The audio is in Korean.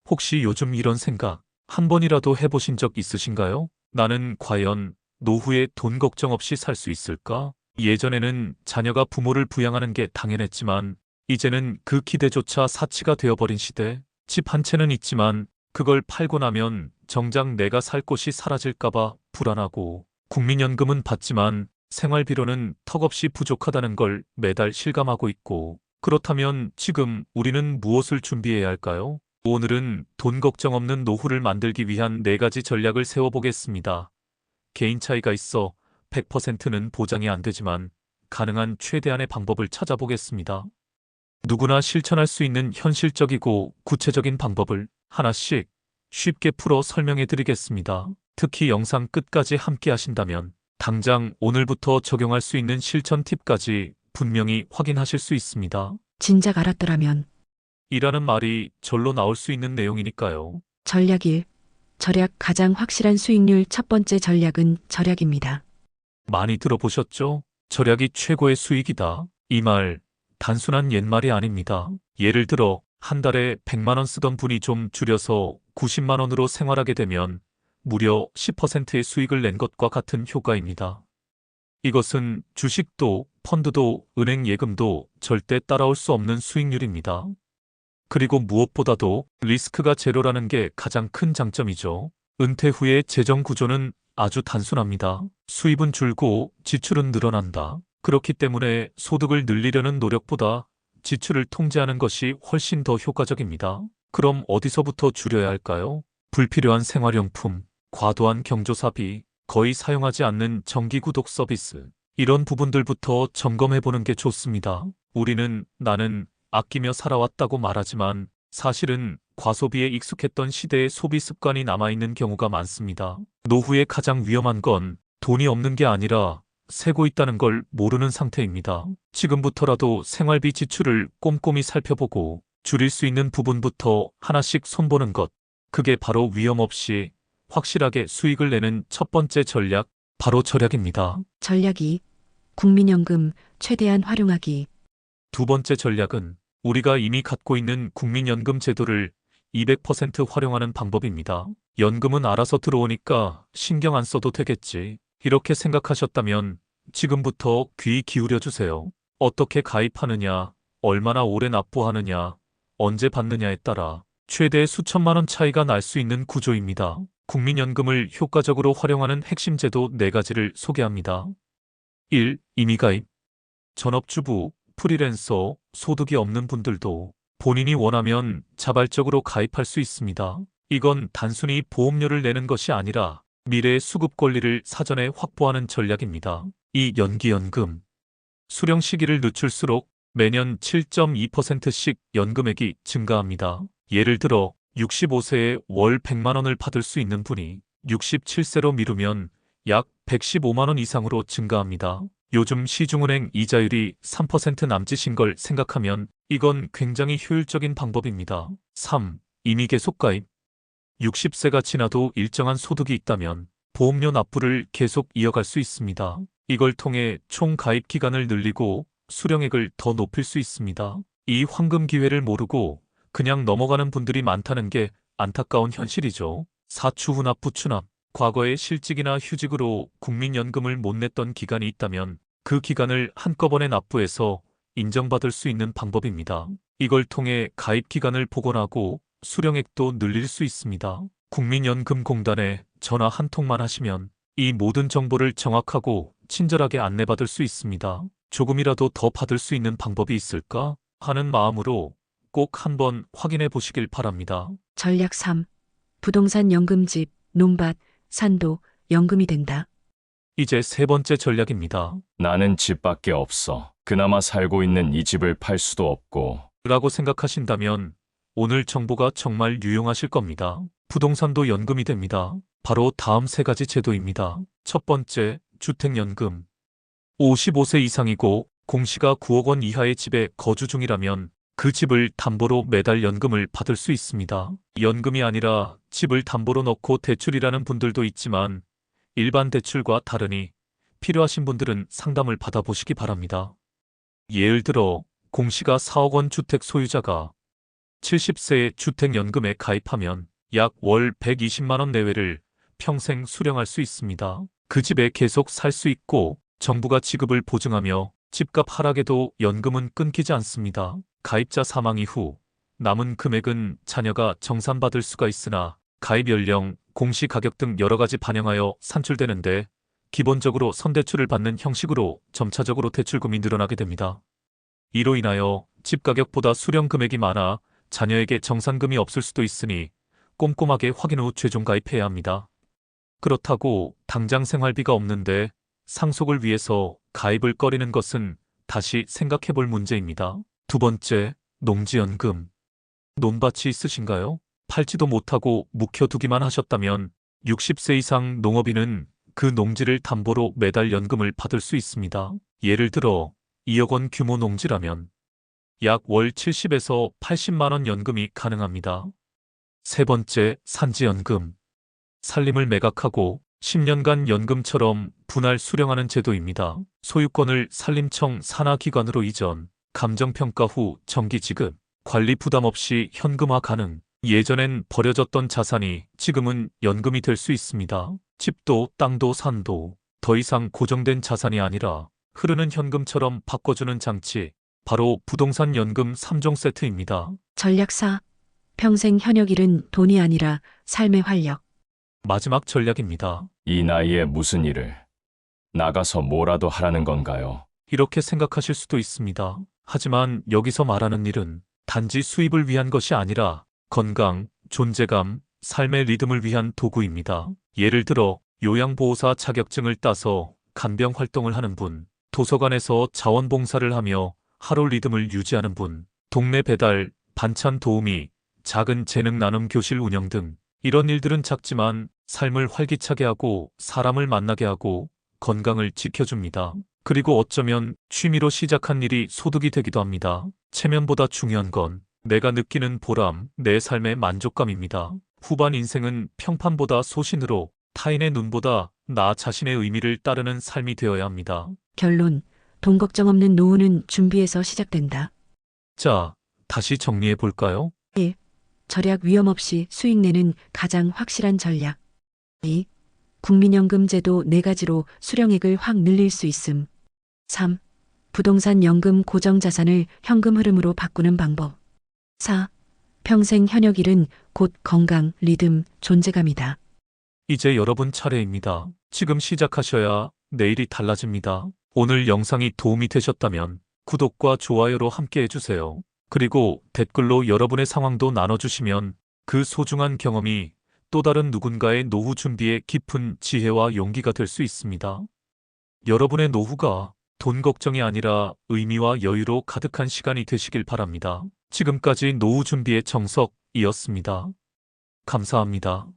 혹시 요즘 이런 생각 한 번이라도 해보신 적 있으신가요? 나는 과연 노후에 돈 걱정 없이 살 수 있을까? 예전에는 자녀가 부모를 부양하는 게 당연했지만 이제는 그 기대조차 사치가 되어버린 시대. 집 한 채는 있지만 그걸 팔고 나면 정작 내가 살 곳이 사라질까봐 불안하고, 국민연금은 받지만 생활비로는 턱없이 부족하다는 걸 매달 실감하고 있고, 그렇다면 지금 우리는 무엇을 준비해야 할까요? 오늘은 돈 걱정 없는 노후를 만들기 위한 4가지 전략을 세워보겠습니다. 개인 차이가 있어 100%는 보장이 안 되지만 가능한 최대한의 방법을 찾아보겠습니다. 누구나 실천할 수 있는 현실적이고 구체적인 방법을 하나씩 쉽게 풀어 설명해 드리겠습니다. 특히 영상 끝까지 함께 하신다면 당장 오늘부터 적용할 수 있는 실천 팁까지 분명히 확인하실 수 있습니다. 진작 알았더라면. 이라는 말이 절로 나올 수 있는 내용이니까요. 전략 1. 절약 가장 확실한 수익률. 첫 번째 전략은 절약입니다. 많이 들어보셨죠? 절약이 최고의 수익이다. 이 말 단순한 옛말이 아닙니다. 예를 들어 한 달에 100만 원 쓰던 분이 좀 줄여서 90만 원으로 생활하게 되면 무려 10%의 수익을 낸 것과 같은 효과입니다. 이것은 주식도 펀드도 은행 예금도 절대 따라올 수 없는 수익률입니다. 그리고 무엇보다도 리스크가 제로라는 게 가장 큰 장점이죠. 은퇴 후의 재정 구조는 아주 단순합니다. 수입은 줄고 지출은 늘어난다. 그렇기 때문에 소득을 늘리려는 노력보다 지출을 통제하는 것이 훨씬 더 효과적입니다. 그럼 어디서부터 줄여야 할까요? 불필요한 생활용품, 과도한 경조사비, 거의 사용하지 않는 정기구독 서비스, 이런 부분들부터 점검해보는 게 좋습니다. 우리는 나는 아끼며 살아왔다고 말하지만 사실은 과소비에 익숙했던 시대의 소비 습관이 남아있는 경우가 많습니다. 노후에 가장 위험한 건 돈이 없는 게 아니라 새고 있다는 걸 모르는 상태입니다. 지금부터라도 생활비 지출을 꼼꼼히 살펴보고 줄일 수 있는 부분부터 하나씩 손보는 것. 그게 바로 위험 없이 확실하게 수익을 내는 첫 번째 전략, 바로 절약입니다. 전략 2. 국민연금 최대한 활용하기. 두 번째 전략은 우리가 이미 갖고 있는 국민연금 제도를 200% 활용하는 방법입니다. 연금은 알아서 들어오니까 신경 안 써도 되겠지. 이렇게 생각하셨다면 지금부터 귀 기울여 주세요. 어떻게 가입하느냐, 얼마나 오래 납부하느냐, 언제 받느냐에 따라 최대 수천만 원 차이가 날 수 있는 구조입니다. 국민연금을 효과적으로 활용하는 핵심 제도 4가지를 소개합니다. 1. 임의가입. 전업주부, 프리랜서, 소득이 없는 분들도 본인이 원하면 자발적으로 가입할 수 있습니다. 이건 단순히 보험료를 내는 것이 아니라 미래의 수급 권리를 사전에 확보하는 전략입니다. 2. 연기연금. 수령 시기를 늦출수록 매년 7.2%씩 연금액이 증가합니다. 예를 들어 65세에 월 100만 원을 받을 수 있는 분이 67세로 미루면 약 115만 원 이상으로 증가합니다. 요즘 시중은행 이자율이 3% 남짓인 걸 생각하면 이건 굉장히 효율적인 방법입니다. 3. 임의 계속 가입. 60세가 지나도 일정한 소득이 있다면 보험료 납부를 계속 이어갈 수 있습니다. 이걸 통해 총 가입 기간을 늘리고 수령액을 더 높일 수 있습니다. 이 황금 기회를 모르고 그냥 넘어가는 분들이 많다는 게 안타까운 현실이죠. 사추 후납 부추납. 과거에 실직이나 휴직으로 국민연금을 못 냈던 기간이 있다면 그 기간을 한꺼번에 납부해서 인정받을 수 있는 방법입니다. 이걸 통해 가입 기간을 복원하고 수령액도 늘릴 수 있습니다. 국민연금공단에 전화 한 통만 하시면 이 모든 정보를 정확하고 친절하게 안내받을 수 있습니다. 조금이라도 더 받을 수 있는 방법이 있을까 하는 마음으로 꼭 한번 확인해 보시길 바랍니다. 전략 3. 부동산 연금집, 논밭, 산도 연금이 된다. 이제 3번째 전략입니다. 나는 집밖에 없어. 그나마 살고 있는 이 집을 팔 수도 없고. 라고 생각하신다면 오늘 정보가 정말 유용하실 겁니다. 부동산도 연금이 됩니다. 바로 다음 3가지 제도입니다. 첫 번째, 주택연금. 55세 이상이고 공시가 9억 원 이하의 집에 거주 중이라면 그 집을 담보로 매달 연금을 받을 수 있습니다. 연금이 아니라 집을 담보로 넣고 대출이라는 분들도 있지만 일반 대출과 다르니 필요하신 분들은 상담을 받아보시기 바랍니다. 예를 들어 공시가 4억 원 주택 소유자가 70세의 주택연금에 가입하면 약 월 120만 원 내외를 평생 수령할 수 있습니다. 그 집에 계속 살 수 있고 정부가 지급을 보증하며 집값 하락에도 연금은 끊기지 않습니다. 가입자 사망 이후 남은 금액은 자녀가 정산받을 수가 있으나 가입 연령, 공시가격 등 여러 가지 반영하여 산출되는데 기본적으로 선대출을 받는 형식으로 점차적으로 대출금이 늘어나게 됩니다. 이로 인하여 집 가격보다 수령 금액이 많아 자녀에게 정산금이 없을 수도 있으니 꼼꼼하게 확인 후 최종 가입해야 합니다. 그렇다고 당장 생활비가 없는데 상속을 위해서 가입을 꺼리는 것은 다시 생각해 볼 문제입니다. 두 번째, 농지연금. 논밭이 있으신가요? 팔지도 못하고 묵혀두기만 하셨다면 60세 이상 농업인은 그 농지를 담보로 매달 연금을 받을 수 있습니다. 예를 들어 2억 원 규모 농지라면 약 월 70에서 80만 원 연금이 가능합니다. 세 번째, 산지연금. 산림을 매각하고 10년간 연금처럼 분할 수령하는 제도입니다. 소유권을 산림청 산하기관으로 이전, 감정평가 후 정기 지급, 관리 부담 없이 현금화 가능. 예전엔 버려졌던 자산이 지금은 연금이 될 수 있습니다. 집도 땅도 산도 더 이상 고정된 자산이 아니라 흐르는 현금처럼 바꿔주는 장치, 바로 부동산 연금 3종 세트입니다. 전략 4. 평생 현역 일은 돈이 아니라 삶의 활력. 마지막 전략입니다. 이 나이에 무슨 일을 나가서 뭐라도 하라는 건가요? 이렇게 생각하실 수도 있습니다. 하지만 여기서 말하는 일은 단지 수입을 위한 것이 아니라 건강, 존재감, 삶의 리듬을 위한 도구입니다. 예를 들어 요양보호사 자격증을 따서 간병 활동을 하는 분, 도서관에서 자원봉사를 하며 하루 리듬을 유지하는 분, 동네 배달, 반찬 도우미, 작은 재능 나눔 교실 운영 등 이런 일들은 작지만 삶을 활기차게 하고 사람을 만나게 하고 건강을 지켜줍니다. 그리고 어쩌면 취미로 시작한 일이 소득이 되기도 합니다. 체면보다 중요한 건 내가 느끼는 보람, 내 삶의 만족감입니다. 후반 인생은 평판보다 소신으로 타인의 눈보다 나 자신의 의미를 따르는 삶이 되어야 합니다. 결론. 돈 걱정 없는 노후는 준비에서 시작된다. 자, 다시 정리해 볼까요? 절약 위험 없이 수익 내는 가장 확실한 전략. 2. 국민연금 제도 4가지로 수령액을 확 늘릴 수 있음. 3. 부동산 연금 고정자산을 현금 흐름으로 바꾸는 방법. 4. 평생 현역 일은 곧 건강, 리듬, 존재감이다. 이제 여러분 차례입니다. 지금 시작하셔야 내일이 달라집니다. 오늘 영상이 도움이 되셨다면 구독과 좋아요로 함께 해주세요. 그리고 댓글로 여러분의 상황도 나눠주시면 그 소중한 경험이 또 다른 누군가의 노후 준비에 깊은 지혜와 용기가 될 수 있습니다. 여러분의 노후가 돈 걱정이 아니라 의미와 여유로 가득한 시간이 되시길 바랍니다. 지금까지 노후 준비의 정석이었습니다. 감사합니다.